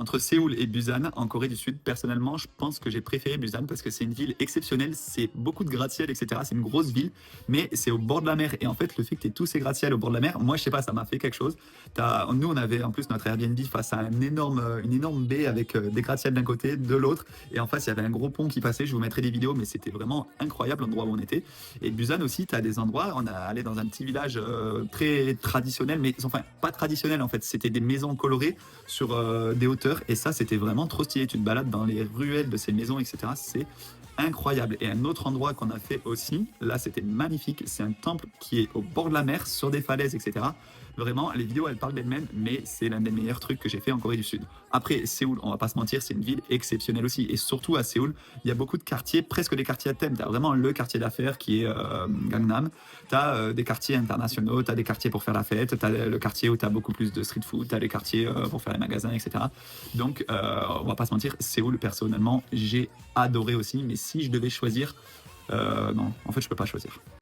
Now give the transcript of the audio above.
Entre Séoul et Busan, en Corée du Sud, personnellement, je pense que j'ai préféré Busan parce que c'est une ville exceptionnelle, c'est beaucoup de gratte-ciel, etc. C'est une grosse ville, mais c'est au bord de la mer. Et en fait, le fait que tu aies tous ces gratte-ciel au bord de la mer, moi, je sais pas, ça m'a fait quelque chose. Nous, on avait en plus notre Airbnb face à une énorme baie avec des gratte-ciel d'un côté, de l'autre. Et en face, il y avait un gros pont qui passait. Je vous mettrai des vidéos, mais c'était vraiment incroyable l'endroit où on était. Et Busan aussi, tu as des endroits. On a allé dans un petit village très traditionnel, mais enfin, pas traditionnel en fait. C'était des maisons colorées sur des hauteurs et ça c'était vraiment trop stylé. Tu te balades dans les ruelles de ces maisons, etc. C'est incroyable. Et un autre endroit qu'on a fait aussi, là c'était magnifique, c'est un temple qui est au bord de la mer, sur des falaises, etc. Vraiment, les vidéos elles parlent d'elles-mêmes, mais c'est l'un des meilleurs trucs que j'ai fait en Corée du Sud. Après, Séoul, on va pas se mentir, c'est une ville exceptionnelle aussi. Et surtout à Séoul, il y a beaucoup de quartiers, presque des quartiers à thème. Tu as vraiment le quartier d'affaires qui est Gangnam. Tu as des quartiers internationaux, tu as des quartiers pour faire la fête, tu as le quartier où tu as beaucoup plus de street food, tu as les quartiers pour faire les magasins, etc. Donc, on va pas se mentir, Séoul, personnellement, j'ai adoré aussi. Mais si je devais choisir, non, en fait, je peux pas choisir.